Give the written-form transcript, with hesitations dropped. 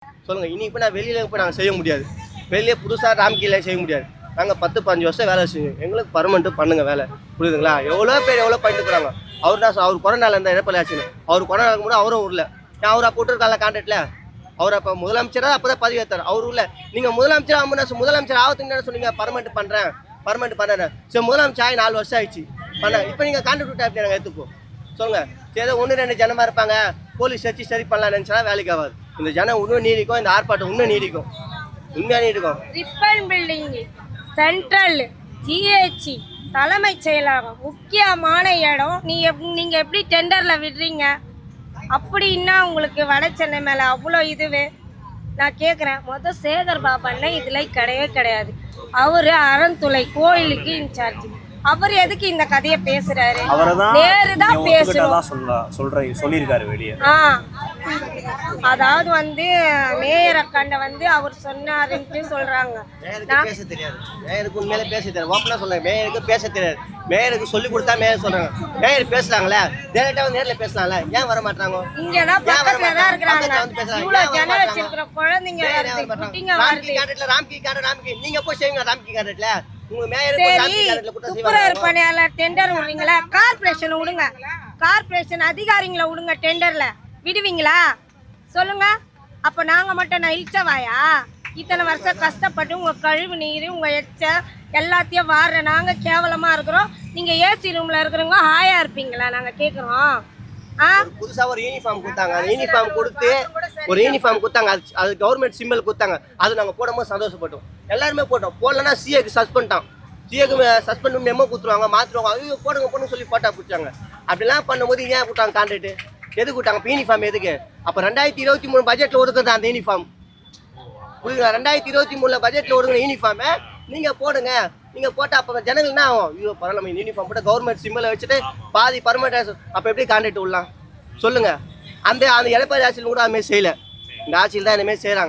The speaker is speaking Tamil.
சொல்லுங்கள். இனி இப்போ நான் வெளியில் இப்போ நாங்கள் செய்ய முடியாது. வெளியே புதுசாக ராம்கீழே செய்ய முடியாது. நாங்கள் 10-15 வருஷம் வேலை செஞ்சோம். எங்களுக்கு பர்மனெண்ட்டு பண்ணுங்கள் வேலை, புரியுதுங்களா? எவ்வளோ பேர் எவ்வளோ பண்ணிட்டு போகிறாங்க. அவர் கொரோனாவில் இருந்தால் இழப்பில் ஆச்சுன்னு, அவர் கொரோனாவுக்கு கூட அவரும் விடல. ஏன் அவர் அப்போ விட்டுருக்கால கான்ட்ராக்டில்? அவர் அப்போ முதலமைச்சராக அப்போ தான் பதவி ஏற்றார். அவர் இல்லை. நீங்கள் முதலமைச்சர் ஆகத்துக்கு சொன்னீங்க பர்மனெண்ட் பண்ணுறேன். சரி, முதலமைச்சர் ஆகி 4 வருஷம் ஆயிடுச்சு பண்ண. இப்போ நீங்கள் கான்ட்ராக்ட் விட்டா எப்படி நாங்கள் எடுத்துப்போம் சொல்லுங்கள்? சரி, ஏதோ 1-2 ஜனமாக இருப்பாங்க, போலீஸ் வச்சு சரி பண்ணலாம் நினச்சா வேலைக்கு ஆகாது. இந்த ஜனம் இன்னும் நீடிக்கும், இந்த ஆர்ப்பாட்டம் இன்னும் நீடிக்கும், உண்மையாக நீடிக்கும். ரிப்பன் பில்டிங், சென்ட்ரல், ஜிஹெச், தலைமைச் செயலகம், முக்கியமான இடம். நீங்க எப்படி டெண்டர்ல விடுறீங்க? அப்படின்னா உங்களுக்கு வட சென்னை மேல அவ்வளோ இதுவே நான் கேட்குறேன். சேகர் பாபண்ண இதுல கிடையவே கிடையாது. அவரு அறந்துளை கோயிலுக்கு இன்சார்ஜ். அவர் எதுக்கு இந்த கதையை பேசுறாரு? நேருதான் பேசணும் சொல்லியிருக்காரு வெளியே. அதாவது மேயர் அக்காண்ட அவர் சொன்னாருன்ட்டு சொல்றாங்க. பேச தெரியாது மேயருக்கு, உண்மையில பேச தெரியாது. ஓப்பனா சொல்றாங்க, மேயருக்கு பேச தெரியாது. மேயருக்கு சொல்லி கொடுத்தா மேயர் சொல்றாங்க. மேயர் பேசுறாங்களே, டேரக்டா நேர்ல பேசலாம்ல, ஏன் வர மாட்டாங்க? இங்கதான் பக்கத்துல தான் இருக்காங்க. இவ்வளவு ஜனம் வச்சிருக்கிற குழந்தைங்க ராம்கி நீங்க போய் செய்வீங்க. ராம்கி கான்ட்ராக்ட்ல துப்புரவு பணியாளர் டெண்டர் விடுறீங்களா? கார்பரேஷன் விடுங்க, கார்பரேஷன் அதிகாரிகளை விடுங்க. டெண்டர்ல விடுவீங்களா சொல்லுங்க? அப்ப நாங்க மட்டும் நான் இழிச்சவாயா? இத்தனை வருஷம் கஷ்டப்பட்டு உங்க கழிவு நீர், உங்க எச்ச எல்லாத்தையும் வாடுற நாங்க கேவலமா இருக்கிறோம். நீங்க ஏசி ரூம்ல இருக்கிறவங்க ஹாயா இருப்பீங்களா? நாங்க கேக்குறோம். புதுசா ஒரு யூனிஃபார்ம் கொடுத்தாங்க. அந்த யூனிஃபார்ம் கொடுத்து ஒரு யூனிஃபார்ம் கொடுத்தாங்க. அது கவர்மெண்ட் சிம்பிள் கொடுத்தாங்க. அது நாங்கள் போடும்போது சந்தோஷப்பட்டோம். எல்லாருமே போட்டோம். போடலன்னா சிஏக்கு சஸ்பெண்ட் மெமோ கொடுத்துருவாங்க, மாற்றுவாங்க. ஐயோ போடுங்க சொல்லி போட்டா பிடிச்சாங்க. அப்படிலாம் பண்ணும்போது ஏன் கொடுத்தாங்க கான்ட்ராக்ட்? எது கொடுத்தாங்க? இப்போ யூனிஃபார்ம் எதுக்கு? அப்போ 2023 பட்ஜெட்டில் ஒதுக்குறது அந்த யூனிஃபார்ம், புரியுதுங்களா? 2023 பட்ஜெட்டில் ஒதுக்குற யூனிஃபார்மை நீங்கள் போடுங்க. நீங்கள் போட்டால் அப்போ ஜனங்கள் என்ன ஆகும்? ஐயோ பரவாயில்ல, யூனிஃபார்ம் போட்டு கவர்மெண்ட் சிம்பிளை வச்சுட்டு பாதி பர்மனெண்ட். அப்போ எப்படி கான்ட்ராக்ட் விடலாம் சொல்லுங்கள்? அந்த எடப்பாடி ஆட்சியில் கூட அதுமாரி செய்யலை. இந்த ஆட்சியில் தான் இனிமேல் செய்கிறாங்க.